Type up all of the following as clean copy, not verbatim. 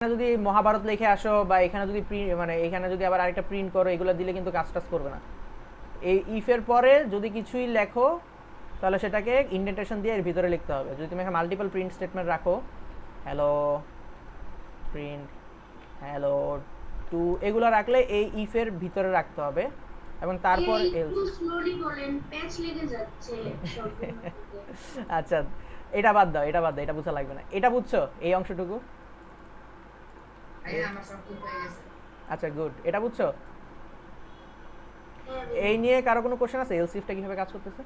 যদি মহাভারত লিখে আসো বা এখানে যদি মানে এখানে যদি আবার আরেকটা প্রিন্ট করো, এগুলো দিলে কিন্তু কাজ টাজ করবে না। এই ইফের পরে যদি কিছুই লেখো তাহলে সেটাকে ইন্ডেন্টেশন দিয়ে এর ভিতরে লিখতে হবে। যদি তুমি এখানে মাল্টিপল প্রিন্ট স্টেটমেন্ট রাখো, হ্যালো প্রিন্ট, হ্যালো টু, এগুলো রাখলে এই ইফের ভিতরে রাখতে হবে এবং তারপর এলস। একটু স্লোলি বলেন, প্যাচ লেগে যাচ্ছে শব্দগুলো থেকে। আচ্ছা, এটা বাদ দাও, এটা বাদ দাও, এটা বুঝা লাগবে না। এটা বুঝছো এই অংশটুকু? আমার সব ঠিক হয়ে গেছে। আচ্ছা গুড, এটা বুঝছো? হ্যাঁ এই বন্ধু। নিয়ে কারো কোনো কোশ্চেন আছে এলস ইফটা কিভাবে কাজ করতেছে?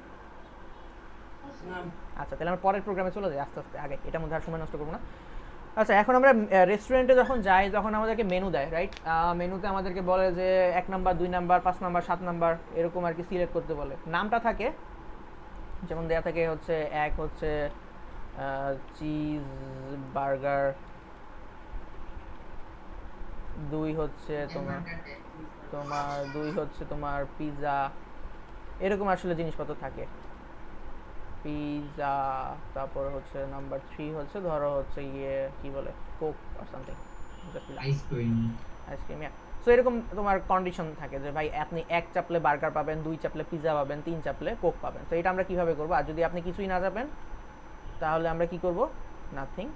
না, আচ্ছা, তাহলে আমরা পরের প্রোগ্রামে চলে যাই আস্তে আস্তে, আগে এটার মধ্যে আর সময় নষ্ট করবো না। আচ্ছা, এখন আমরা রেস্টুরেন্টে যখন যাই তখন আমাদেরকে মেনু দেয়, রাইট? মেনুতে আমাদেরকে বলে যে 1 নাম্বার, 2 নাম্বার, 5 নাম্বার, 7 নাম্বার এরকম আর কি সিলেক্ট করতে বলে। নামটা থাকে, যেমন দেয়া থাকে হচ্ছে এক হচ্ছে চিজ বার্গার, 2 হচ্ছে তোমার তোমার 2 হচ্ছে তোমার পিৎজা, এরকম আসলে জিনিসপত্র থাকে। পিৎজা, তারপর হচ্ছে নাম্বার 3 হচ্ছে ধরো হচ্ছে ইয়ে কি বলে, কোক আর সামথিং, আইসক্রিম। আইসক্রিম। সো এরকম তোমার কন্ডিশন থাকে যে ভাই আপনি 1 চাপলে বার্গার পাবেন, 2 চাপলে পিৎজা পাবেন, 3 চাপলে কোক পাবেন। তো এটা আমরা কিভাবে করবো? আর যদি আপনি কিছুই না চাপেন তাহলে আমরা কি করব? নাথিং।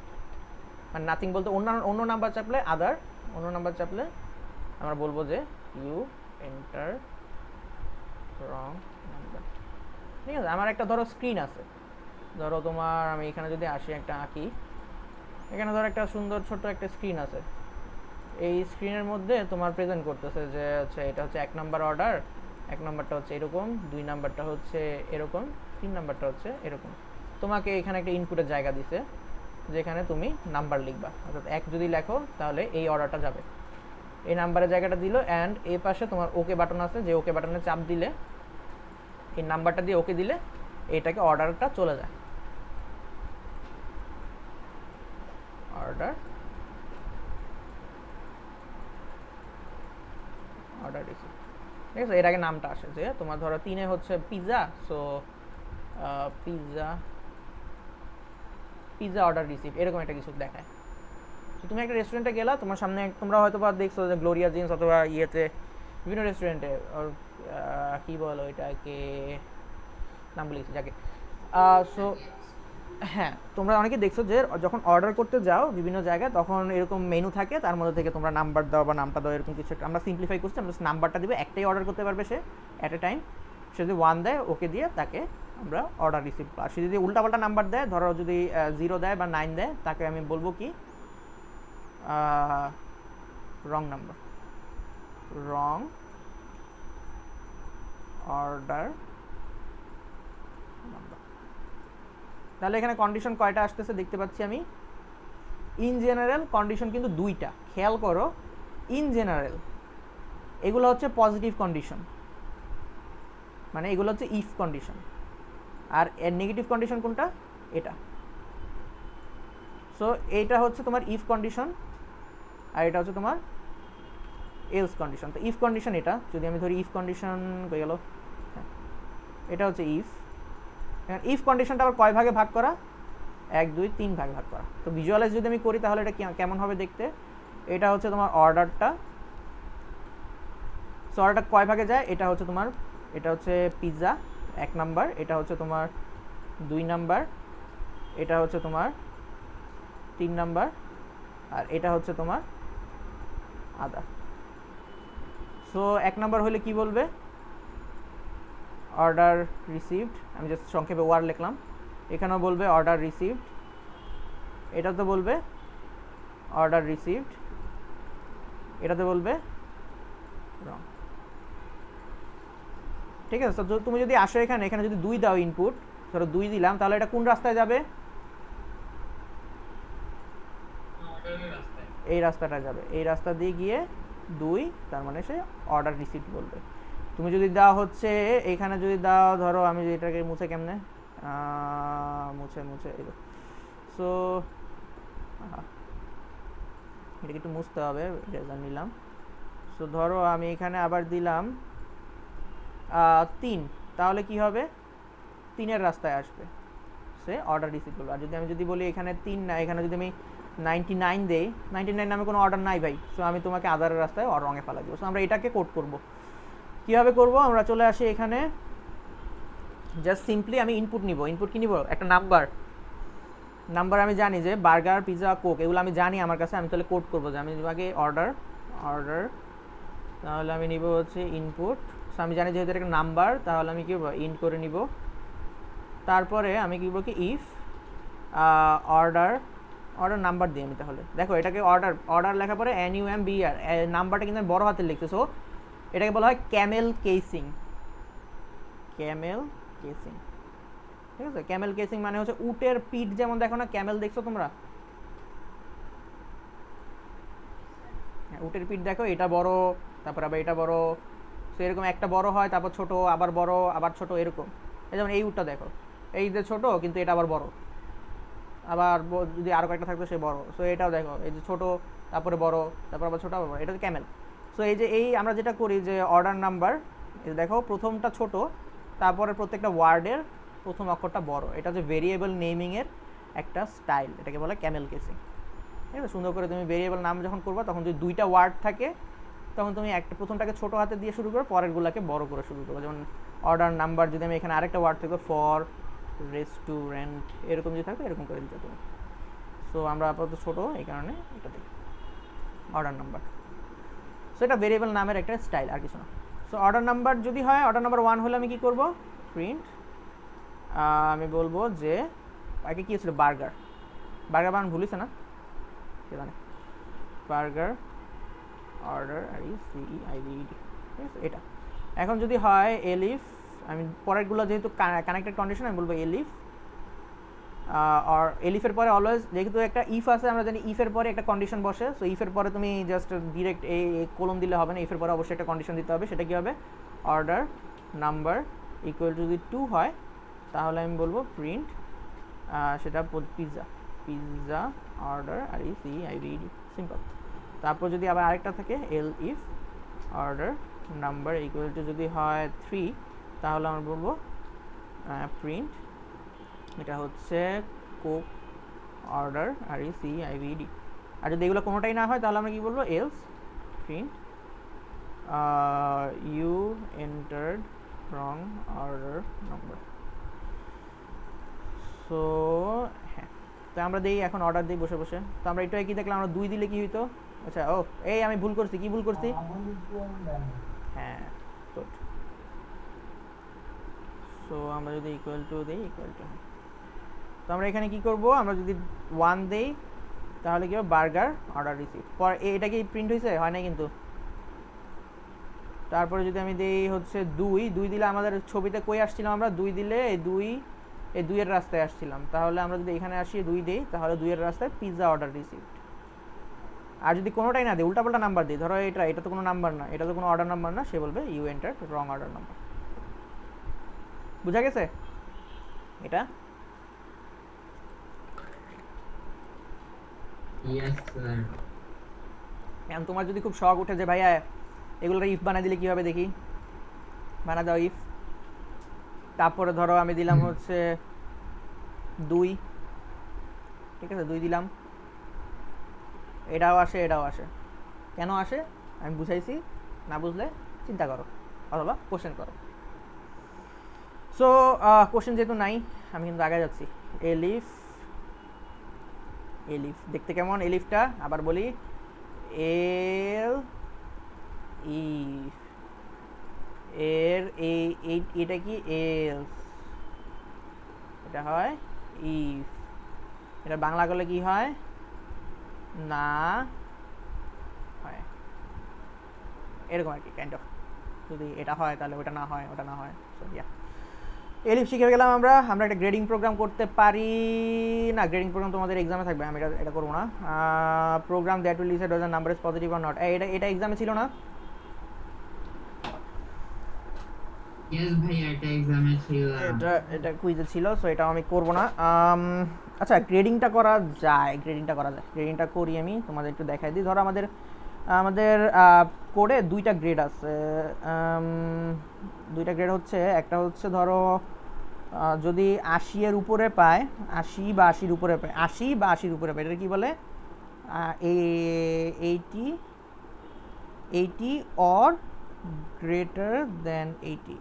আর নাথিং বলতে অন্য অন্য নাম্বার চাপলে আদার, অন্য নাম্বার চাপলে আমরা বলবো যে ইউ এন্টার রং নাম্বার। ঠিক আছে, আমার একটা ধরো স্ক্রিন আছে, ধরো তোমার আমি এখানে যদি আসি একটা আঁকি, এখানে ধরো একটা সুন্দর ছোট্ট একটা স্ক্রিন আছে। এই স্ক্রিনের মধ্যে তোমার প্রেজেন্ট করতেছে যে হচ্ছে এটা হচ্ছে 1 নাম্বার অর্ডার, 1 নাম্বারটা হচ্ছে এরকম, 2 নাম্বারটা হচ্ছে এরকম, 3 নাম্বারটা হচ্ছে এরকম। তোমাকে এখানে একটা ইনপুটের জায়গা দিছে যেখানে তুমি নাম্বার লিখবা, অর্থাৎ 1 যদি লেখো তাহলে এই অর্ডারটা যাবে। এই নাম্বারের জায়গাটা দিল, অ্যান্ড এই পাশে তোমার ওকে বাটন আছে, যে ওকে বাটনে চাপ দিলে এই নাম্বারটা দিয়ে ওকে দিলে এটাকে অর্ডারটা চলে যায়। Order order receive. ঠিক আছে, এর আগে নামটা আসে যে তোমার ধরো 3-এ হচ্ছে pizza, so pizza pizza order receive, এরকম একটা কিছু দেখায়। তো তুমি একটা রেস্টুরেন্টে গেলা, তোমার সামনে তোমরা হয়তো বা দেখছো যে গ্লোরিয়া জিন্স অথবা ইয়েতে বিভিন্ন রেস্টুরেন্টে কি বলো এটাকে, নাম বলেছি যাকে। সো হ্যাঁ, তোমরা অনেকে দেখছো যে যখন অর্ডার করতে যাও বিভিন্ন জায়গায় তখন এরকম মেনু থাকে, তার মধ্যে থেকে তোমরা নাম্বার দাও বা নামটা দাও, এরকম কিছু একটা আমরা সিম্পলিফাই করছি। আমরা নাম্বারটা দিবে, একটাই অর্ডার করতে পারবে সে অ্যাট এ টাইম। সে যদি 1 দেয় ওকে দিয়ে তাকে আমরা অর্ডার রিসিভ। আর সে যদি উল্টাপাল্টা নাম্বার দেয়, ধরো যদি 0 দেয় বা 9 দেয়, তাকে আমি বলবো কি রং নাম্বার, রং অর্ডার নাম্বার। তাহলে এখানে কন্ডিশন কয়টা আসতেছে দেখতে পাচ্ছি আমি? ইন জেনারেল কন্ডিশন কিন্তু 2টা, খেয়াল করো। ইন জেনারেল এগুলো হচ্ছে পজিটিভ কন্ডিশন, মানে এগুলো হচ্ছে ইফ কন্ডিশন। আর এর নেগেটিভ কন্ডিশন কোনটা? এটা। সো এইটা হচ্ছে তোমার ইফ কন্ডিশন, আর এটা হচ্ছে তোমার এলস কন্ডিশন। তো ইফ কন্ডিশন এটা, যদি আমি ধরি ইফ কন্ডিশন হয়ে গেল, হ্যাঁ এটা হচ্ছে ইফ। ইফ কন্ডিশনটা আবার কয় ভাগে ভাগ করা? 1 2 3 ভাগে ভাগ করা। তো ভিজুয়ালাইজ যদি আমি করি তাহলে এটা কেমন হবে দেখতে? এটা হচ্ছে তোমার অর্ডারটা, সো অর্ডারটা কয় ভাগে যায়? এটা হচ্ছে তোমার, এটা হচ্ছে পিৎজা 1 নাম্বার, এটা হচ্ছে তোমার 2 নাম্বার, এটা হচ্ছে তোমার 3 নাম্বার, আর এটা হচ্ছে তোমার আদা। সো 1 নাম্বার হলে কি বলবে? অর্ডার রিসিভড, আমি জাস্ট সংক্ষেপে ওয়ার লিখলাম। এখানেও বলবে অর্ডার রিসিভড, এটাতে বলবে অর্ডার রিসিভড, এটাতে বলবে রং। ঠিক আছে, তো তুমি যদি আসো এখানে, এখানে যদি 2 দাও ইনপুট, ধরো 2 দিলাম, তাহলে এটা কোন রাস্তায় যাবে? এই রাস্তাটা যাবে, এই রাস্তা দিয়ে গিয়ে 2, তার মানে সে অর্ডার রিসিভ বলবে। তুমি যদি দাও হচ্ছে এখানে যদি দাও, ধরো আমি এটাকে মুছে কেমনে, মুছে মুছে এই, সো এটাকে একটু মুছতে হবে, রেজার নিলাম। সো ধরো আমি এখানে আবার দিলাম 3, তাহলে কি হবে? 3-এর রাস্তায় আসবে, সে অর্ডার রিসিভ করবে। আর যদি আমি যদি বলি এখানে 3 না, এখানে যদি আমি 99 দেই, 99 নামে কোনো অর্ডার নাই ভাই, সো আমি তোমাকে আদারের রাস্তায় রঙে ফেলা দেবো। সো আমরা এটাকে কোড করব। কীভাবে করব, আমরা চলে আসি এখানে, জাস্ট সিম্পলি আমি ইনপুট নিব। ইনপুট কি নিব, একটা নাম্বার আমি জানি যে বার্গার, পিৎজা, কোক এগুলো আমি জানি আমার কাছে, আমি তাহলে কোড করবো যে আমি তোমাকে অর্ডার, তাহলে আমি নিব হচ্ছে ইনপুট। সো আমি জানি যেহেতু একটা নাম্বার, তাহলে আমি কী করবো, ইন্ট করে নিব। তারপরে আমি কী করবো কি, ইফ অর্ডার নাম্বার দিই আমি। তাহলে দেখো এটাকে অর্ডার লেখার পরে NUMBR, নাম্বারটা কিন্তু আমি বড় হাতে লিখতে। সো এটাকে বলা হয় ক্যামেল কেসিং। ঠিক আছে, ক্যামেল কেসিং মানে হচ্ছে উটের পিঠ, যেমন দেখো না ক্যামেল দেখছো তোমরা, উটের পিঠ দেখো, এটা বড়, তারপর আবার এটা বড়, তো এরকম একটা বড় হয়, তারপর ছোট, আবার বড়, আবার ছোট, এরকম। এই যেমন এই উটটা দেখো, এই যে ছোট কিন্তু এটা আবার বড়, আবার যদি আরও কয়েকটা থাকতো সে বড়। সো এটাও দেখো, এই যে ছোট, তারপরে বড়, তারপর আবার ছোট, আবার বড়, এটা হচ্ছে ক্যামেল। সো এই যে আমরা যেটা করি যে অর্ডার নাম্বার, এই দেখো প্রথমটা ছোট, তারপরে প্রত্যেকটা ওয়ার্ডের প্রথম অক্ষরটা বড়, এটা হচ্ছে ভেরিয়েবল নেমিংয়ের একটা স্টাইল, এটাকে বলে ক্যামেল কেসিং। ঠিক আছে, সুন্দর করে তুমি ভেরিয়েবল নাম যখন করবা, তখন যদি দুইটা ওয়ার্ড থাকে, তখন তুমি একটা প্রথমটাকে ছোটো হাতে দিয়ে শুরু করো, পরেরগুলোকে বড় করে শুরু করো। যেমন অর্ডার নাম্বার, যদি আমি এখানে আরেকটা ওয়ার্ড থাকবে ফর রেস্টুরেন্ট, এরকম যদি থাকবে এরকম করে দিতে তুমি। সো আমরা আপাতত ছোটো, এই কারণে এটা দিই অর্ডার নাম্বার। সো এটা ভেরিয়েবল নামের একটা স্টাইল, আর কিছু না। সো অর্ডার নাম্বার যদি হয়, অর্ডার নাম্বার 1 হলে আমি কী করবো, প্রিন্ট, আমি বলবো যে আগে কী ছিল, বার্গার বানান ভুলিস না, কে জানে, বার্গার অর্ডার CEIVED, ঠিক আছে এটা। এখন যদি হয় এলিফ, আমি পরেরগুলো যেহেতু কানেক্টেড কন্ডিশন, আমি বলবো এলিফ, আর এলিফের পরে অলওয়েজ যেহেতু একটা ইফ আছে, আমরা জানি ইফের পরে একটা কন্ডিশন বসে। সো ইফের পরে তুমি জাস্ট ডিরেক্ট এই কোলন দিলে হবে না, ইফের পরে অবশ্যই একটা কন্ডিশন দিতে হবে। সেটা কী হবে, অর্ডার নাম্বার ইকুয়াল টু যদি 2 হয়, তাহলে আমি বলবো প্রিন্ট, সেটা পিৎজা অর্ডার CEIVED, সিম্পল। তারপর যদি আবার আরেকটা থাকে এলিফ অর্ডার নাম্বার ইকুয়াল টু যদি হয় 3, তাহলে আমরা বলবো প্রিন্ট, এটা হচ্ছে কোক অর্ডার CEIVED। আর যদি এগুলো কোনোটাই না হয়, তাহলে আমরা কী বলবো, else print you entered wrong order number. So হ্যাঁ, তো আমরা দিই এখন অর্ডার দিই বসে বসে। তো আমরা এটাই কি দেখলাম, আমরা 2 দিলে কি হইতো, আচ্ছা ও এই আমি ভুল করছি, কি ভুল করছি, হ্যাঁ গুড। সো আমরা যদি ইকুয়াল টু দিই, তো আমরা এখানে কি করব, আমরা যদি 1 দেই, তাহলে কি হবে, বার্গার অর্ডার রিসিভ। পর এটা কি প্রিন্ট হয়েছে, হয় না কিন্তু। তারপরে যদি আমি দিই হচ্ছে 2 দিলে, আমাদের ছবিতে কই আসছিলাম আমরা, 2 দিলে এই 2 এর রাস্তায় আসছিলাম। তাহলে আমরা যদি এখানে আসি 2 দিই, তাহলে 2 এর রাস্তায় পিৎজা অর্ডার রিসিভ। আর যদি কোনোটাই না দিই, উল্টাপাল্টা নাম্বার দিই, ধরো এটা তো কোনো নাম্বার না, এটা তো কোনো অর্ডার নাম্বার না, সে বলবে you enter wrong order number. বুঝা গেছে এটা? Yes sir. এখন তোমার যদি খুব শখ উঠে যে ভাইয়া এগুলোর ইফ বানাই দিলে কী হবে দেখি, বানা দাও ইফ। তারপরে ধরো আমি দিলাম হচ্ছে 2, ঠিক আছে 2 দিলাম, এটাও আসে, এটাও আসে। কেন আসে আমি বুঝাইছি, না বুঝলে চিন্তা করো অথবা কোশ্চেন করো। সো কোশ্চেন যেহেতু নাই, আমি কিন্তু আগে যাচ্ছি। এলিফ দেখতে কেমন এলিফটা, আবার বলি এল ইফ, এর এটা কি এলস, এটা হয় ইফ, এটা বাংলা করলে কি হয়, না হয়, এরকম আর কি কাইন্ড অফ। যদি এটা হয় তাহলে ওটা না হয়, ওটা না হয়। সো ইয়া, এলিফ শিখে গেলাম আমরা। আমরা একটা গ্রেডিং প্রোগ্রাম করতে পারি না, গ্রেডিং প্রোগ্রাম তোমাদের এক্সামে থাকবে, আমি এটা করবো না। Program that will decide weather number is positive or not, এটা এক্সামে ছিল না? ইয়েস ভাই, এটা এক্সামে ছিল, এটা কুইজে ছিল। সো এটা আমি করব না। আচ্ছা গ্রেডিংটা করা যায়, গ্রেডিংটা করি আমি, তোমাদের একটু দেখাই দিই। ধরো আমাদের কোডে 2টা গ্রেড আছে। 2টা গ্রেড হচ্ছে, একটা হচ্ছে ধরো যদি 80 এর উপরে পায়, 80 বা 80-র উপরে পায়, 80 বা 80-র উপরে পায়, এটা কি বলে, 80 or greater than 80.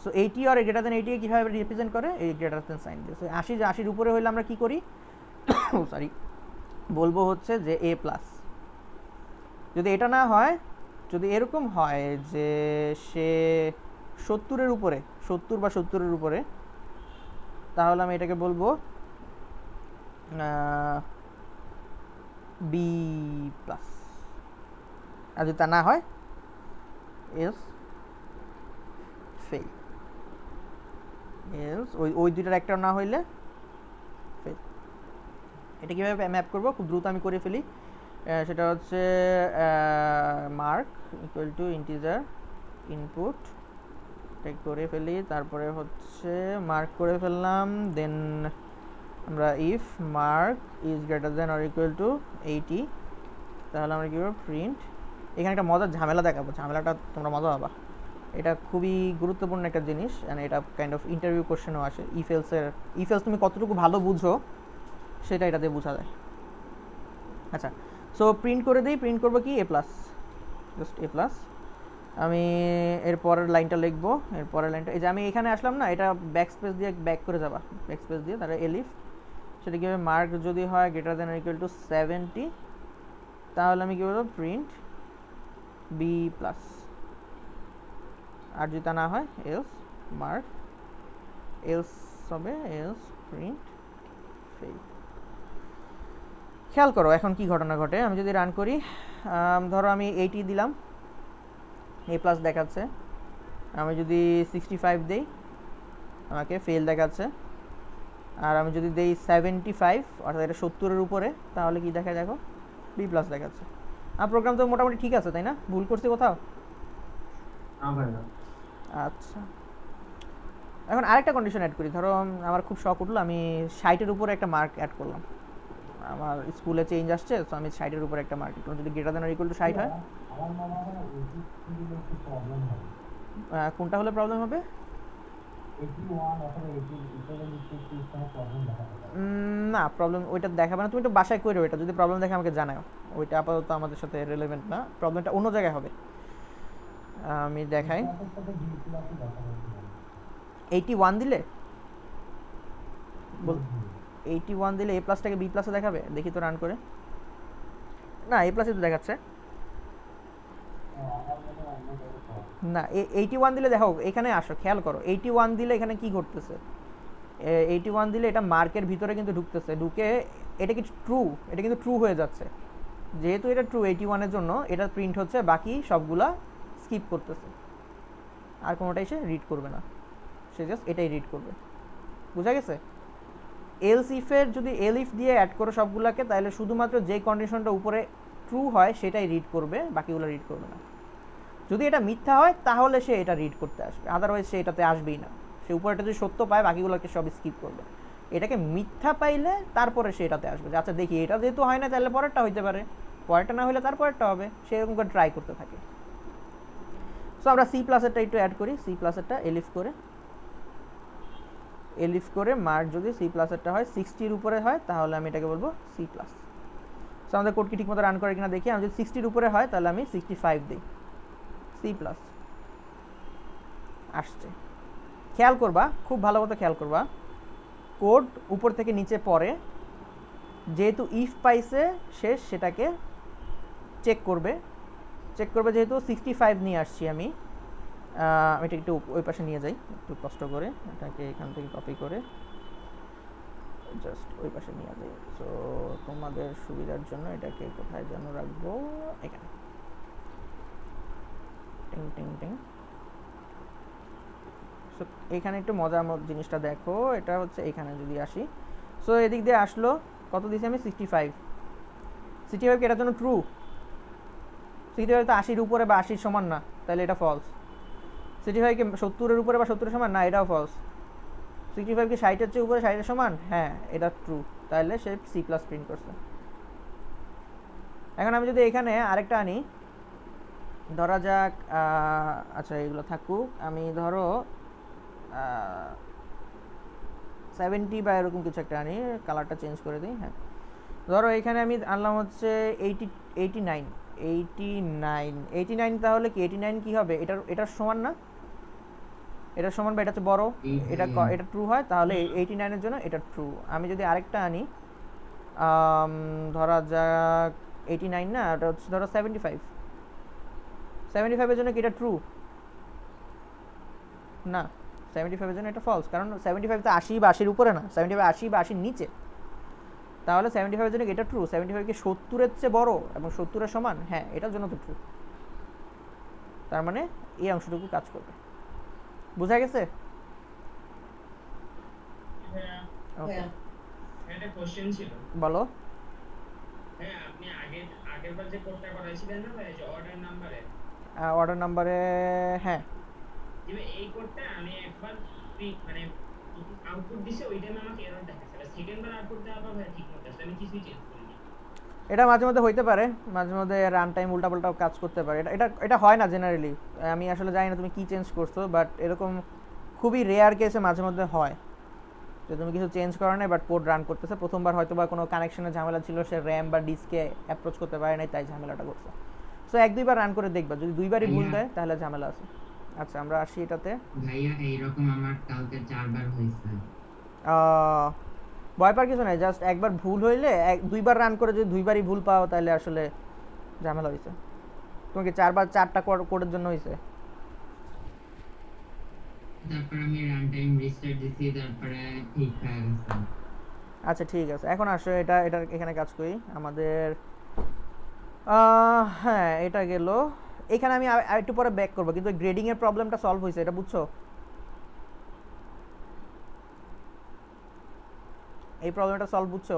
So 80 or greater than 80 কীভাবে রিপ্রেজেন্ট করে এই গ্রেটার দেন সাইন দিয়ে। সো 80 উপরে হলে আমরা কি করি সরি বলবো হচ্ছে যে এ প্লাস। যদি এটা না হয়, যদি এরকম হয় যে সে 70-এর উপরে, 70 বা 70-এর উপরে, তাহলে আমি এটাকে বলবো বি প্লাস। আর যদি তা না হয় এস ফেল। এস ওই দুইটার একটা না হইলে ফেল। এটা কীভাবে ম্যাপ করবো খুব দ্রুত আমি করে ফেলি। সেটা হচ্ছে mark equal to integer input take করে ফেলি, তারপরে হচ্ছে মার্ক করে ফেললাম, দেন আমরা if mark is greater than or equal to 80, তাহলে আমরা কী করবো প্রিন্ট। এখানে একটা মজার ঝামেলা দেখাবো, ঝামেলাটা তোমরা মজা পাবা। এটা খুবই গুরুত্বপূর্ণ একটা জিনিস, এটা কাইন্ড অফ ইন্টারভিউ কোশ্চেনও আসে। ইফেলস তুমি কতটুকু ভালো বুঝো সেটা এটাতে বোঝা যায়। আচ্ছা, সো প্রিন্ট করে দিই। প্রিন্ট করবো কি এ প্লাস, জাস্ট এ প্লাস। আমি এর পরের লাইনটা লিখবো। এর পরের লাইনটা এই যে আমি এখানে আসলাম না, এটা ব্যাক স্পেস দিয়ে ব্যাক করে যাবা, ব্যাক স্পেস দিয়ে তারপরে এলিফ। সেটা কী হবে, মার্ক যদি হয় গ্রেটার দেন ইকুয়াল টু 70, তাহলে আমি কী বলবো প্রিন্ট বি প্লাস। আর যদি তা না হয় এলস মার্ক, এলস হবে এলস প্রিন্ট ফেল। খেয়াল করো এখন কি ঘটনা ঘটে। আমি যদি রান করি, ধরো আমি 80 দিলাম, এ প্লাস দেখাচ্ছে। আমি যদি 65 দেই, আমাকে ফেল দেখাচ্ছে। আর আমি যদি দেই 75, অর্থাৎ এটা 70-এর উপরে, তাহলে কি দেখা, দেখো বি প্লাস দেখাচ্ছে। আর প্রোগ্রাম তো মোটামুটি ঠিক আছে, তাই না? ভুল করছি কোথাও? আচ্ছা, এখন আরেকটা কন্ডিশন অ্যাড করি। ধরো আমার খুব শখ উঠলো, আমি 60-এর উপরে একটা মার্ক অ্যাড করলাম। আমার স্কুলে চেঞ্জ আসছে, তো আমি 60-এর উপরে একটা মার্ক করলাম। যদি greater than or equal two 60 হয়, কোনটা হলে প্রবলেম হবে? না, প্রবলেম ওইটা দেখাবে না। তুমি একটু বাসায় করে ওইটা, যদি প্রবলেম দেখে আমাকে জানাও। ওইটা আপাতত আমাদের সাথে রিলেভেন্ট না, প্রবলেমটা অন্য জায়গায় হবে। আমি দেখাই। 81 দিলে 81 দিলে এ প্লাসটাকে বি প্লাসে দেখাবে। দেখি তো রান করে। না, এ প্লাসে তো দেখাচ্ছে না। 81 দিলে দেখো, এখানে আসো, খেয়াল করো। 81 দিলে এখানে কি ঘটতেছে? 81 দিলে এটা মার্কের ভিতরে কিন্তু ঢুকতেছে, ঢুকে এটা কি ট্রু, এটা কিন্তু ট্রু হয়ে যাচ্ছে। যেহেতু এটা ট্রু 81-এর জন্য, এটা প্রিন্ট হচ্ছে, বাকি সবগুলা স্কিপ করতেছে। আর কোনোটাই সে রিড করবে না, সে জাস্ট এটাই রিড করবে। বুঝা গেছে? এলস ইফের যদি এলিফ দিয়ে অ্যাড করো সবগুলাকে, তাহলে শুধুমাত্র যে কন্ডিশনটা উপরে ট্রু হয় সেটাই রিড করবে, বাকিগুলো রিড করবে না। যদি এটা মিথ্যা হয় তাহলে সে এটা রিড করতে আসবে, আদারওয়াইজ সে এটাতে আসবেই না। সে উপরেটা যদি সত্য পায়, বাকিগুলোকে সব স্কিপ করবে। এটাকে মিথ্যা পাইলে তারপরে সে এটাতে আসবে, যে আচ্ছা দেখি এটা যেহেতু হয় না, তাহলে পরেরটা হইতে পারে, পরেরটা না হলে তারপরেরটা হবে। সে এরকম করে ট্রাই করতে থাকে। সো আমরা সি প্লাসেরটা একটু অ্যাড করি। সি প্লাসেরটা এলিফ করে মার্ক যদি সি প্লাসেরটা হয় 60-র উপরে হয়, তাহলে আমি এটাকে বলবো সি প্লাস। সো আমাদের কোড কি ঠিকমতো রান করে কিনা দেখি। আমি যদি 60-র উপরে হয়, তাহলে আমি 65 দিই, সি প্লাস আসছে। খেয়াল করবা, খুব ভালো মতো খেয়াল করবা, কোড উপর থেকে নিচে পড়ে। যেহেতু ইফ পাইছে, সে সেটাকে চেক করবে। যেহেতু 65 নিয়ে আসছি আমি, এটা একটু ওই পাশে নিয়ে যাই, একটু কষ্ট করে এটাকে এখান থেকে কপি করে জাস্ট ওই পাশে নিয়ে যাই। সো তোমাদের সুবিধার জন্য এটাকে কোথায় যেন রাখবো, এখানে। টিং টিং টিং। সো এখানে একটু মজার জিনিসটা দেখো। এটা হচ্ছে এখানে যদি আসি, সো এদিক দিয়ে আসলো, কত দিয়েছি আমি 65। 65 কি এটার জন্য ট্রু? 65 তো 80-র উপরে বা 80-র সমান না, তাহলে এটা ফলস। 65 কি 70-এর উপরে বা 70-এর সমান না, এটাও ফলস। 65 কি 60-এর চেয়ে উপরে, 60-এর সমান, হ্যাঁ এটা ট্রু, তাহলে সে সি প্লাস প্রিন্ট করছে। এখন আমি যদি এখানে আরেকটা আনি, ধরা যাক, আচ্ছা এগুলো থাকুক, আমি ধরো 70 বা এরকম কিছু একটা আনি, কালারটা চেঞ্জ করে দিই। হ্যাঁ, ধরো এখানে আমি আনলাম হচ্ছে 89 89 তাহলে কি 89 কি হবে, এটার সমান না, এটার সমান বা এটা হচ্ছে বড়, এই এটা ভাইয়া এটা ট্রু হয় তাহলে 89 এর জন্য এটা ট্রু। আমি যদি আরেকটা আনি, ধরা যাক 89 না, ওটা হচ্ছে ধরো 75 এর জন্য কি এটা ট্রু? না, 75 এর জন্য এটা ফলস, কারণ 75 তো 80 বা 80 এর উপরে না, 75 80 বা 80 এর নিচে। তাহলে 75 এর জন্য কি এটা ট্রু? 75 কি 70 এর চেয়ে বড় এবং 70 এর সমান? হ্যাঁ, এটার জন্য তো ট্রু। তার মানে এই অংশটুকু কাজ করবে। বোঝা গেছে? হ্যাঁ ওকে, একটা কোশ্চেন ছিল। বলো। হ্যাঁ আপনি আগের বার যে কোডটা করাইছিলেন না ভাই, যে অর্ডার নাম্বারে, অর্ডার নাম্বারে, হ্যাঁ যে এই কোডটা আমি একবার মানে আউটপুট দিছে, ওই টাইমে আমাকে এরর দেখাচ্ছে, আর সেকেন্ড বার আউটপুট দেওয়ার পর ভাই ঠিক মতো আসলে আমি কিছুই চেঞ্জ করিনি। এটা মাঝে মধ্যে হইতে পারে, মাঝে মধ্যে রান টাইম উল্টাপাল্টা কাজ করতে পারে, এটা এটা এটা হয় না জেনারেলি। আমি আসলে জানি না তুমি কি চেঞ্জ করছো, বাট এরকম খুবই রেয়ার কেসে মাঝে মধ্যে হয় যে তুমি কিছু চেঞ্জ করো না বাট কোড রান করতেছে। প্রথমবার হয়তো বা কোনো কানেকশনের ঝামেলা ছিল, সে র্যাম বা ডিস্কে অ্যাপ্রোচ করতে পারে নাই, তাই ঝামেলাটা করছে। সো এক দুইবার রান করে দেখবা, যদি দুইবারই ভুল ভাইয়া দেয় তাহলে ঝামেলা আছে। আচ্ছা, আমরা আসি এটাতে। ভাইয়া এইরকম আমার কালকে 4 বার হয়েছে। আহ, ভয় পাওয়ার কিছু নাই, জাস্ট একবার ভুল হইলে দুইবার রান করে যদি দুইবারই ভুল পাও তাহলে আসলে ঝামেলা হয়েছে। তোমাকে চারবার চারটা কোডের জন্য হয়েছে। তারপর আমি রান টাইম রিস্টার্ট দিছি, তারপরে ঠিক হয়ে গেছে। আচ্ছা ঠিক আছে, এখন আসো এটা এখানে কাজ করি আমাদের। হ্যাঁ, এটা গেল। এখানে আমি একটু পরে ব্যাক করবো, কিন্তু গ্রেডিং এর প্রবলেমটা সলভ হয়েছে, এটা বুঝছো? এই প্রবলেমটা সলভ বুঝছো?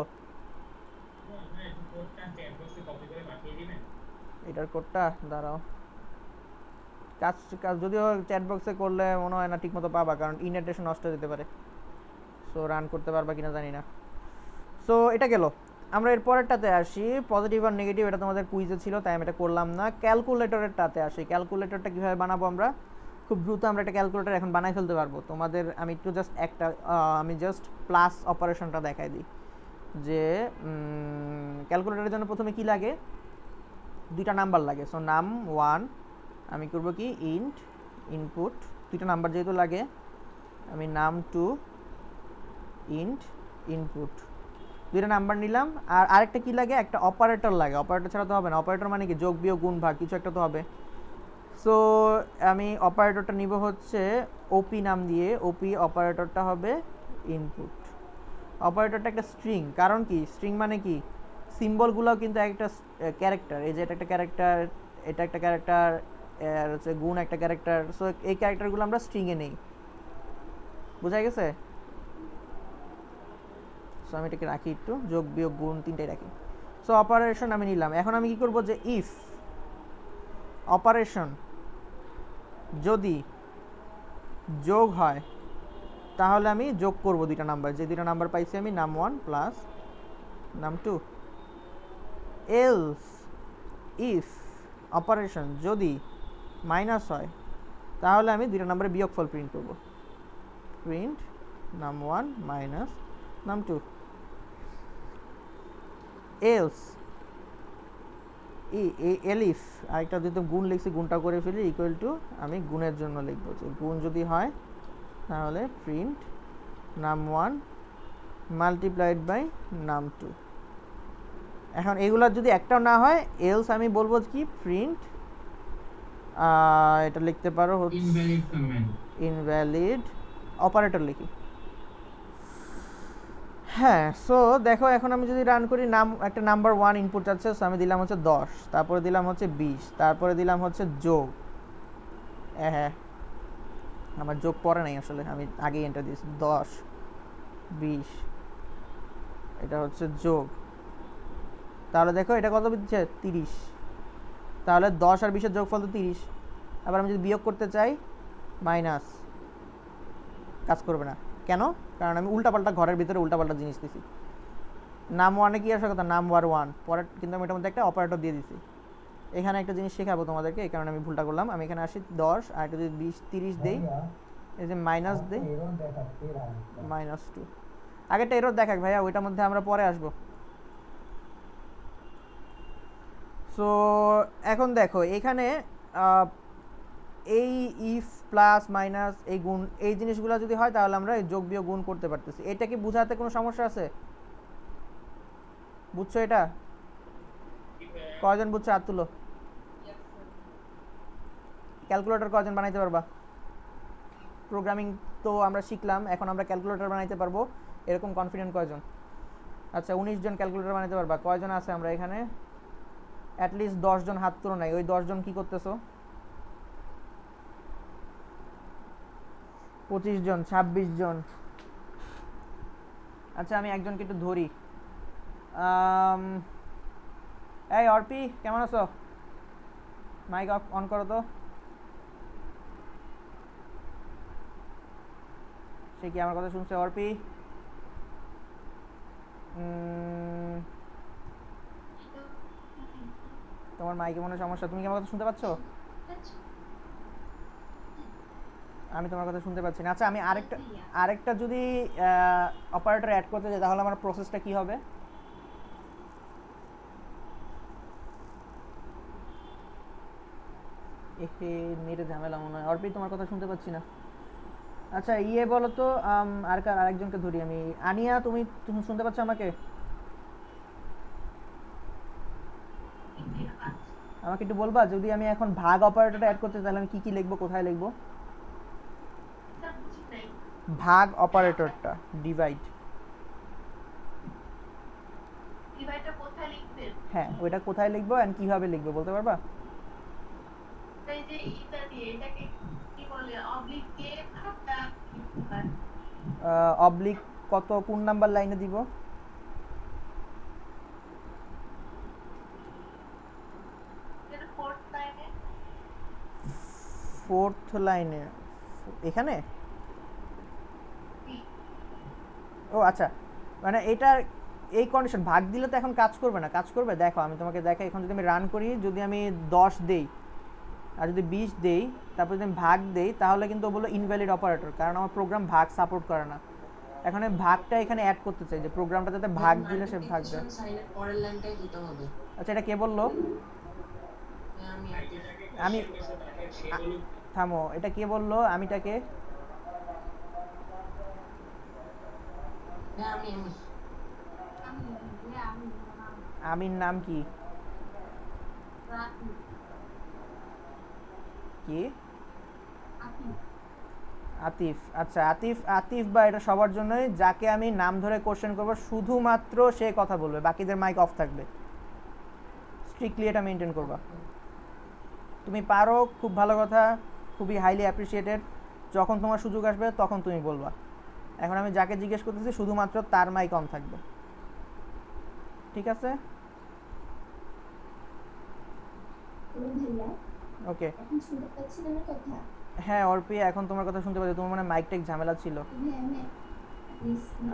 হ্যাঁ একটু কোডটা চ্যাট বক্সে কপি করে পাঠিয়ে দিবেন। এটার কোডটা দাঁড়াও, কাজ কাজ যদিও চ্যাট বক্সে করলে মনে হয় না ঠিকমতো পাবা, কারণ ইনডেটেশন নষ্ট হয়ে যেতে পারে। সো রান করতে পারবা কিনা জানি না। সো এটা গেল। আমরা এর পরেরটাতে আসি, পজিটিভ আর নেগেটিভ, এটা তোমাদের কুইজে ছিল তাই আমি এটা করলাম না। ক্যালকুলেটরেরটাতে আসি। ক্যালকুলেটরটা কীভাবে বানাবো আমরা? খুব দ্রুত আমরা একটা ক্যালকুলেটর এখন বানাই ফেলতে পারবো। তোমাদের আমি একটু জাস্ট আমি জাস্ট প্লাস অপারেশনটা দেখাই দিই যে ক্যালকুলেটরের জন্য প্রথমে কি লাগে, দুইটা নাম্বার লাগে। সো নাম 1 আমি করব কি ইন্ট ইনপুট, দুইটা নাম্বার যেহেতু লাগে আমি নাম 2 ইন্ট ইনপুট, দুইটা নাম্বার নিলাম। আর আরেকটা কি লাগে, একটা অপারেটর লাগে। অপারেটর ছাড়া তো হবে না। অপারেটর মানে কি, যোগ বিয়োগ গুণ ভাগ কিছু একটা তো হবে। সো আমি অপারেটরটা নিব হচ্ছে ওপি নাম দিয়ে। ওপি অপারেটরটা হবে ইনপুট। অপারেটরটা একটা স্ট্রিং, কারণ কি স্ট্রিং মানে কি, সিম্বলগুলোও কিন্তু একটা ক্যারেক্টার। এই যে এটা একটা ক্যারেক্টার, এটা একটা ক্যারেক্টার, আর হচ্ছে গুণ একটা ক্যারেক্টার। সো এই ক্যারেক্টারগুলো আমরা স্ট্রিংয়ে নেই। বোঝা গেছে? সো আমি এটাকে রাখি একটু, যোগ বিয়োগ গুণ তিনটাই রাখি। সো অপারেশন আমি নিলাম। এখন আমি কি করব যে ইফ অপারেশন যদি যোগ হয় তাহলে আমি যোগ করব দুইটা নাম্বার, যে দুইটা নাম্বার পাইছি আমি, নাম 1 প্লাস নাম 2। এলস ইফ অপারেশন যদি মাইনাস হয় তাহলে আমি দুইটা নাম্বারে বিয়োগফল প্রিন্ট করব। প্রিন্ট নাম 1 মাইনাস নাম 2। এলস এলিফ আরেকটা যেহেতু গুণ লিখছি, গুণটা করে ফেলি, ইকুয়াল টু আমি গুণের জন্য লিখবো যে গুণ যদি হয় তাহলে প্রিন্ট নাম 1 মাল্টিপ্লাইড বাই নাম 2। এখন এগুলোর যদি একটাও না হয় এলস আমি বলবো কি প্রিন্ট, এটা লিখতে পারো হচ্ছে ইনভ্যালিড কমেন্ট। ইনভ্যালিড অপারেটর লিখি। হ্যাঁ, সো দেখো এখন আমি যদি রান করি, নাম একটা নাম্বার 1 ইনপুট যাচ্ছে, সো আমি দিলাম হচ্ছে 10, তারপরে দিলাম হচ্ছে 20, তারপরে দিলাম হচ্ছে যোগ। হ্যাঁ, আমার যোগ পরে নাই আসলে, আমি আগেই এন্টার দিয়েছি। 10 20 এটা হচ্ছে যোগ। তাহলে দেখো এটা কত দিচ্ছে, 30। তাহলে 10 আর 20 এর যোগফল তো 30। আবার আমি যদি বিয়োগ করতে চাই, মাইনাস, কাজ করবে না। কেন? কারণ আমি উল্টাপাল্টা ঘরের ভিতরে উল্টাপাল্টা জিনিস দিছি। নাম 1 কি আসার কথা, নাম 1 পরে, কিন্তু আমি এটার মধ্যে একটা অপারেটর দিয়ে দিছি। এখানে একটা জিনিস শেখাবো তোমাদেরকে, এই কারণে আমি ভুলটা করলাম। আমি এখানে আসি 10 আর একটা যদি 20 30 দেই, এই যে মাইনাস দেই -2। আগেরটা এরর দেখাক ভাইয়া, ওইটার মধ্যে আমরা পরে আসবো। সো এখন দেখো এখানে আহ, এই ইফ প্লাস মাইনাস এই গুণ এই জিনিসগুলো যদি হয় তাহলে আমরা এই যোগ বিয়োগ গুণ করতে পারতেছি। এটা কি বোঝাতে কোনো সমস্যা আছে? বুঝছো এটা? কয়জন বুঝছো হাত তুলো। ক্যালকুলেটর কয়জন বানাইতে পারবা? প্রোগ্রামিং তো আমরা শিখলাম, এখন আমরা ক্যালকুলেটর বানাইতে পারবো এরকম কনফিডেন্ট কয়জন? আচ্ছা 19 জন ক্যালকুলেটর বানাইতে পারবা। কয়জন আছে আমরা এখানে? অ্যাটলিস্ট 10 জন হাত তুলো নাই। ওই 10 জন কি করতেছো? 25 জন, 26 জন। আচ্ছা আমি একজনকে একটু ধরি। আম, এই অর্পি কেমন আছো? মাইক অফ অন করো তো। সে কি আমার কথা শুনছে অর্পি? তোমার মাইকে মনে হয় সমস্যা। তুমি কি আমার কথা শুনতে পাচ্ছ? আমি তোমার কথা শুনতে পাচ্ছি না। আচ্ছা আমি আরেকটা যদি অপারেটর অ্যাড করতে যাই তাহলে আমার প্রসেসটা কি হবে? এহে নেটে ঝামেলা মনে হয়। অর্পি তোমার কথা শুনতে পাচ্ছি না। আচ্ছা ইয়ে বলো তো আরেকজনকে ধরি আমি। আনিয়া তুমি তুমি শুনতে পাচ্ছ আমাকে? আমাকে একটু বলবা যদি আমি এখন ভাগ অপারেটরটা অ্যাড করতে চাই তাহলে আমি কি কি লিখবো, কোথায় লিখবো? ভাগ অপারেটরটা ডিভাইড, ডিভাইডটা কোথায় লিখবেন? হ্যাঁ ওইটা কোথায় লিখবো এন্ড কিভাবে লিখবো বলতে পারবা? এই যে এটা দিয়ে এটাকে কি বলে, অবলিক দিয়ে ভাগটা হয়। অবলিক কত কোন নাম্বার লাইনে দিব? এটা ফোর্থ লাইনে। ফোর্থ লাইনে এখানে? ও আচ্ছা, মানে এটার এই কন্ডিশন ভাগ দিলে তো এখন কাজ করবে না। কাজ করবে দেখো আমি তোমাকে দেখাই। এখন যদি আমি রান করি, যদি আমি 10 দেই আর যদি 20 দেই তারপর যদি আমি ভাগ দেই তাহলে কিন্তু ও বললো ইনভ্যালিড অপারেটর, কারণ আমার প্রোগ্রাম ভাগ সাপোর্ট করে না। এখন আমি ভাগটা এখানে অ্যাড করতে চাই যে প্রোগ্রামটা যাতে ভাগ দিলে সে ভাগ দেয়। সাইনের পরের লাইনটাই দিতে হবে। আচ্ছা এটা কে বললো? আমি আমি থামো, এটা কে বললো আমিটাকে? আমি আমির নাম কি? কি? আতিফ। আচ্ছা আতিফ, আতিফ বা এটা সবার জন্যই, যাকে আমি নাম ধরে কোশ্চেন করবো শুধুমাত্র সে কথা বলবে, বাকিদের মাইক অফ থাকবে। স্ট্রিক্টলি এটা মেনটেন করবা। তুমি পারো, খুব ভালো কথা, খুবই হাইলি অ্যাপ্রিসিয়েটেড। যখন তোমার সুযোগ আসবে তখন তুমি বলবা। এখন আমি যাকে জিজ্ঞেস করতেছি শুধুমাত্র তার মাইক অন থাকবে, ঠিক আছে? ওকে। এখন শুনতে পাচ্ছেন আমার কথা? হ্যাঁ অর্পি এখন তোমার কথা শুনতে পাচ্ছি। তোমার মানে মাইক টেক ঝামেলা ছিল।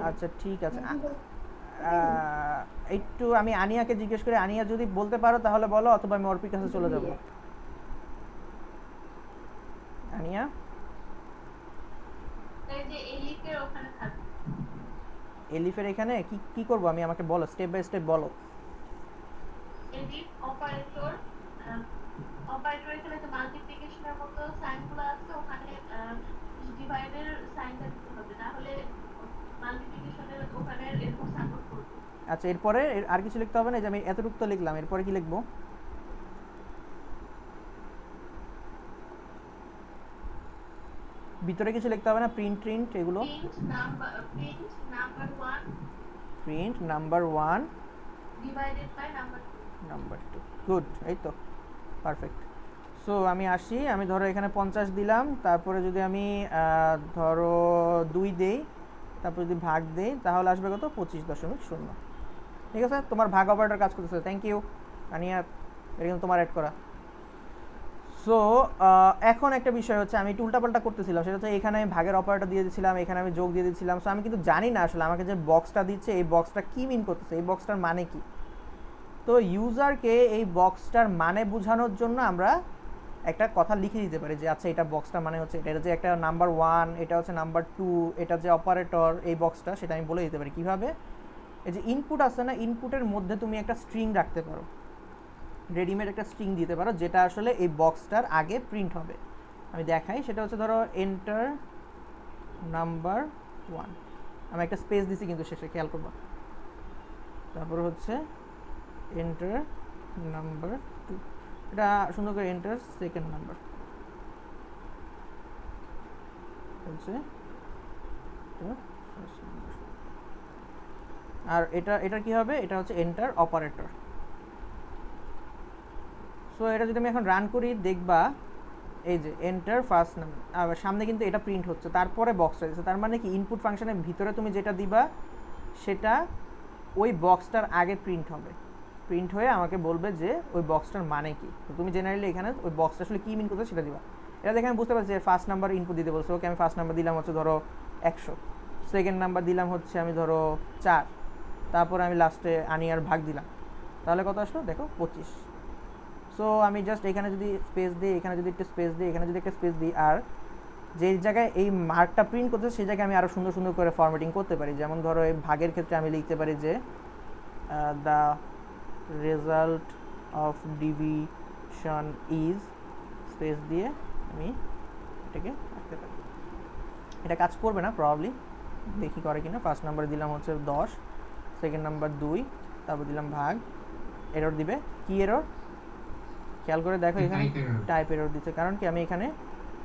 আচ্ছা ঠিক আছে। একটু আমি আনিয়াকে জিজ্ঞেস করি, আনিয়া যদি বলতে পারো তাহলে বলো, অথবা আমি অর্পির কাছে চলে যাব। আনিয়া এই যে এলিফের ওখানে থাকবে। এলিফের এখানে কি কি করব আমি, আমাকে বলো, স্টেপ বাই স্টেপ বলো। এলিফ অপারেটর, অপারেটর এখানে তো মাল্টিপ্লিকেশনের মতো সাইনগুলো আছে, ওখানে ডিভাইডের সাইনটা দিতে হবে, না হলে মাল্টিপ্লিকেশনের ওখানে এরকম সাপোর্ট করবে। আচ্ছা এরপরে আর কিছু লিখতে হবে না? যে আমি এতটুকু তো লিখলাম, এরপরে কি লিখবো? ভিতরে কিছু লিখতে হবে না? প্রিন্ট ট্রিন্ট এগুলো? Print number 1 divided by number 2। Good, এই তো পারফেক্ট। সো আমি আসি, আমি ধরো এখানে 50 দিলাম, তারপরে যদি আমি ধরো 2 দেই, তারপর যদি ভাগ দেই তাহলে আসবে কত? 25.0। ঠিক আছে, তোমার ভাগ অপারেটর কাজ করতেছে। থ্যাংক ইউ আনিয়া, এটা কিন্তু তোমার অ্যাড করা। সো এখন একটা বিষয় হচ্ছে, আমি একটু উল্টাপাল্টা করতেছিলাম। সেটা হচ্ছে এখানে আমি ভাগের অপারেটর দিয়ে দিচ্ছিলাম, এখানে আমি যোগ দিয়ে দিচ্ছিলাম। সো আমি কিন্তু জানি না আসলে আমাকে যে বক্সটা দিচ্ছে এই বক্সটা কী মিন করতেছে, এই বক্সটার মানে কি। তো ইউজারকে এই বক্সটার মানে বোঝানোর জন্য আমরা একটা কথা লিখে দিতে পারি যে আচ্ছা এটা বক্সটার মানে হচ্ছে এটা, যে একটা নাম্বার 1, এটা হচ্ছে নাম্বার 2, এটা যে অপারেটর এই বক্সটা, সেটা আমি বলে দিতে পারি। কীভাবে? এই যে ইনপুট আছে না, ইনপুটের মধ্যে তুমি একটা স্ট্রিং রাখতে পারো। রেডিমেড একটা স্ট্রিং দিতে পারো যেটা আসলে এই বক্সটার আগে প্রিন্ট হবে। আমি দেখাই, সেটা হচ্ছে ধরো এন্টার নাম্বার 1, আমি একটা স্পেস দিছি কিন্তু শেষে, খেয়াল করবা। তারপর হচ্ছে এন্টার নাম্বার 2, এটা সুন্দর করে এন্টার সেকেন্ড নাম্বার হচ্ছে ফার্স্ট নাম্বার। আর এটা কি হবে, এটা হচ্ছে এন্টার অপারেটর। সো এটা যদি আমি এখন রান করি দেখবা এই যে এন্টার ফার্স্ট নাম্বার, আর সামনে কিন্তু এটা প্রিন্ট হচ্ছে, তারপরে বক্সটা দিচ্ছে। তার মানে কি ইনপুট ফাংশনের ভিতরে তুমি যেটা দিবা সেটা ওই বক্সটার আগে প্রিন্ট হবে, প্রিন্ট হয়ে আমাকে বলবে যে ওই বক্সটার মানে কি। তো তুমি জেনারেলি এখানে ওই বক্সটা আসলে কী মিন করছে সেটা দিবা। এটা দেখে আমি বুঝতে পারছি যে ফার্স্ট নাম্বার ইনপুট দিতে বলছে, ওকে আমি ফার্স্ট নাম্বার দিলাম হচ্ছে ধরো 100, সেকেন্ড নাম্বার দিলাম হচ্ছে আমি ধরো 4, তারপর আমি লাস্টে আনি আর ভাগ দিলাম, তাহলে কত আসলো দেখো 25। সো আমি জাস্ট এখানে যদি স্পেস দিই, এখানে যদি একটা স্পেস দিই, এখানে যদি একটা স্পেস দিই, আর যেই জায়গায় এই মার্কটা প্রিন্ট করতে সেই জায়গায় আমি আরও সুন্দর সুন্দর করে ফরম্যাটিং করতে পারি। যেমন ধরো এই ভাগের ক্ষেত্রে আমি লিখতে পারি যে the result of division is, space দিয়ে আমি এটাকে রাখতে পারি। এটা কাজ করবে না প্রবাবলি, দেখি করে কিনা। ফার্স্ট নাম্বার দিলাম হচ্ছে 10, সেকেন্ড নাম্বার 2, তারপর দিলাম ভাগ, এরর দিবে। কি এরর খেয়াল করে দেখো, এখানে টাইপ এরর দিচ্ছে, কারণ কি আমি এখানে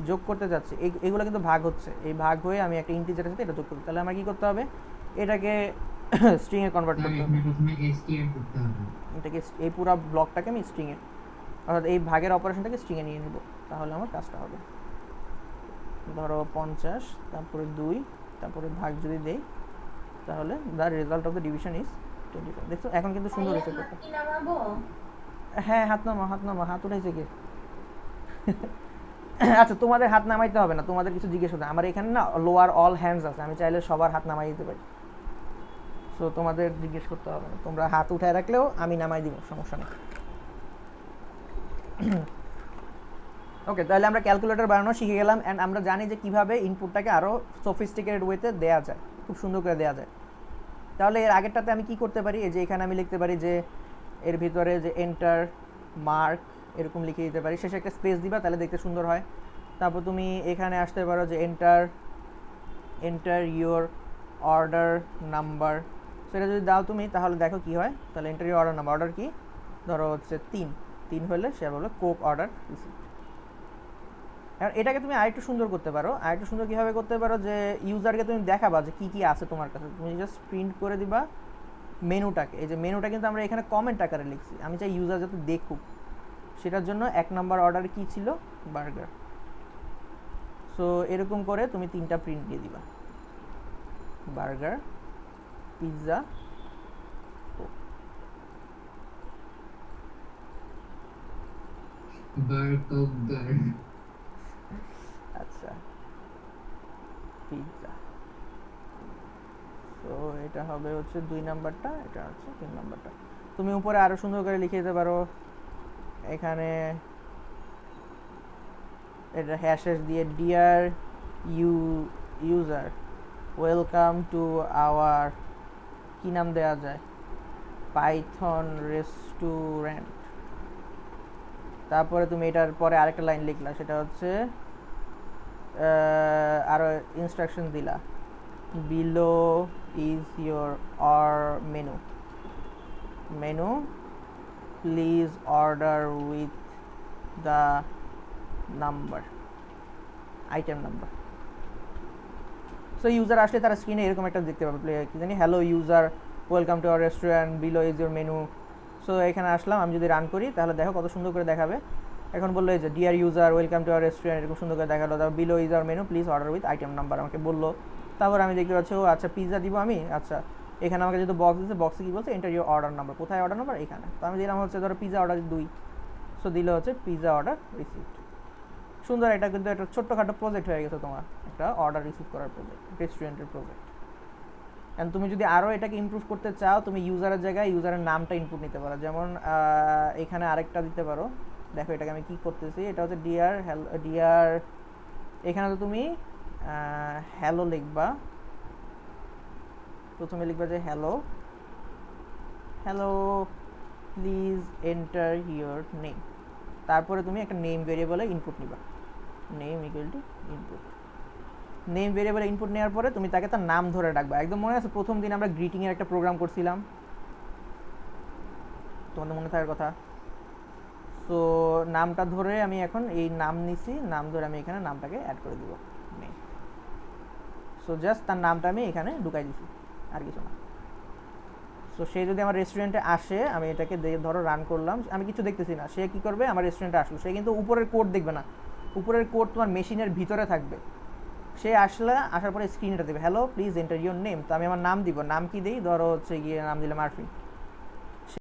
যোগ করতে যাচ্ছি, এগুলো কিন্তু ভাগ হচ্ছে, এই ভাগ হয়ে আমি একটা ইন্টিজারের সাথে এটা যোগ করতে, তাহলে আমার কি করতে হবে, এটাকে স্ট্রিংয়ে কনভার্ট করতে হবে। প্রথমে str করতে হবে, এটাকে এই পুরো ব্লকটাকে আমি স্ট্রিংয়ে, অর্থাৎ এই ভাগের অপারেশনটাকে স্ট্রিংয়ে নিয়ে নেব, তাহলে আমার কাজটা হবে। ধরো 50, তারপরে 2, তারপরে ভাগ যদি দেই, তাহলে the result of the division is 25। দেখছো এখন কিন্তু সুন্দর হয়েছে কথা। হ্যাঁ হাত নামা, হাত উঠাইছে কে? আচ্ছা তোমাদের হাত নামাইতে হবে না, তোমাদের কিছু জিজ্ঞেস করতে, আমার এখানে না লোয়ার অল হ্যান্ডস আছে, আমি চাইলে সবার হাত নামাই দিতে পারি। সো তোমাদের জিজ্ঞেস করতে হবে না, তোমরা হাত উঠায় রাখলেও আমি নামাই দিব, সমস্যা নেই। ওকে, তাহলে আমরা ক্যালকুলেটর বানানো শিখে গেলাম, অ্যান্ড আমরা জানি যে কীভাবে ইনপুটটাকে আরও সফিস্টিকেটেড ওয়েতে দেওয়া যায়, খুব সুন্দর করে দেওয়া যায়। তাহলে এর আগেরটাতে আমি কি করতে পারি, এই যে এখানে আমি লিখতে পারি যে এর ভিতরে যে এন্টার মার্ক এরকম লিখে দিতে পারি, শেষে একটা স্পেস দিবা, তাহলে দেখতে সুন্দর হয়। তারপর তুমি এখানে আসতে পারো যে এন্টার ইউর অর্ডার নাম্বার, সেটা যদি দাও তুমি তাহলে দেখো কি হয়, তাহলে enter your order number, order কি ধরো হচ্ছে 3 হলে সে বলবে কোক অর্ডার রিসিভ। এবার এটাকে তুমি আরেকটু সুন্দর করতে পারো, আরেকটু সুন্দর কীভাবে করতে পারো, যে ইউজারকে তুমি দেখাবা যে কী কী আছে তোমার কাছে, তুমি জাস্ট প্রিন্ট করে দিবা মেনুটাকে। এই যে মেনুটা কিন্তু আমরা এখানে কমেন্ট আকারে লিখছি, আমি চাই ইউজার যাতে দেখুক, সেটার জন্য 1 নম্বর অর্ডার কী ছিল, বার্গার। সো এরকম করে তুমি 3টা প্রিন্ট দিয়ে দিবা, বার্গার, পিৎজা, বার্গার, আচ্ছা পিৎজা। তো এটা হবে হচ্ছে 2 নাম্বারটা, এটা হচ্ছে 3 নাম্বারটা। তুমি উপরে আরও সুন্দর করে লিখে দিতে পারো, এখানে এটা হ্যাশেস দিয়ে dear user welcome to our, কি নাম দেওয়া যায়, পাইথন রেস্টুরেন্ট। তারপরে তুমি এটার পরে আরেকটা লাইন লিখলা, সেটা হচ্ছে আরও ইনস্ট্রাকশন দিলা, below is your or menu please order with the number, item number. So user আসলে তারা স্ক্রিনে এরকম একটা দেখতে পাবে, কি জানি, hello user welcome to our restaurant, below is your menu. So এখানে আসলাম, আমি যদি রান করি তাহলে দেখো কত সুন্দর করে দেখাবে। এখন বললো এই যে dear user welcome to our restaurant, এরকম সুন্দর করে দেখালো, তারপর below is our menu please order with item number আমাকে বললো। তারপর আমি দেখতে পাচ্ছি ও আচ্ছা পিৎজা দিব আমি, আচ্ছা এখানে আমাকে যেহেতু বক্স দিচ্ছে, বক্সে কী বলছে, এন্টার ইউর অর্ডার নাম্বার, কোথায় অর্ডার নাম্বার, এখানে। তো আমি দিলাম হচ্ছে ধরো পিৎজা অর্ডার 2, সো দিলে হচ্ছে পিৎজা অর্ডার রিসিভড। সুন্দর, এটা কিন্তু একটা ছোট্টখাটো প্রজেক্ট হয়ে গেছে তোমার, একটা অর্ডার রিসিভ করার প্রজেক্ট, রেস্টুরেন্টের প্রজেক্ট। অ্যান্ড তুমি যদি আরও এটাকে ইমপ্রুভ করতে চাও, তুমি ইউজারের জায়গায় ইউজারের নামটা ইনপুট নিতে পারো, যেমন এখানে আরেকটা দিতে পারো। দেখো এটাকে আমি কি করতেছি, এটা হচ্ছে ডিয়ার, এখানে তো তুমি হ্যালো লিখবা, প্রথমে লিখবা যে hello please enter your name, তারপরে তুমি একটা নেম ভেরিয়েবলে ইনপুট নিবা, name equal to input. Name ভেরিয়েবলে ইনপুট নেওয়ার পরে তুমি তাকে তার নাম ধরে ডাকবা। একদম মনে আছে প্রথম দিন আমরা গ্রিটিংয়ের একটা প্রোগ্রাম করছিলাম, তোমাদের মনে থাকার কথা। সো নামটা ধরে আমি এখন এই নাম নিছি, নাম ধরে আমি এখানে নামটাকে অ্যাড করে দিব নেম। সো জাস্ট তার নামটা আমি এখানে ঢুকাই দিছি, আর কিছু না। সো সে যদি আমার রেস্টুরেন্টে আসে, আমি এটাকে ধরো রান করলাম, আমি কিছু দেখতেছি না, সে কি করবে আমার রেস্টুরেন্টে আসলো, সে কিন্তু উপরের কোড দেখবে না, উপরের কোড তোমার মেশিনের ভিতরে থাকবে। সে আসার পরে স্ক্রিনটা দেবে hello please enter your name, তো আমি আমার নাম দিব, নাম কি দিই, ধরো হচ্ছে গিয়ে নাম দিলাম আরফিন।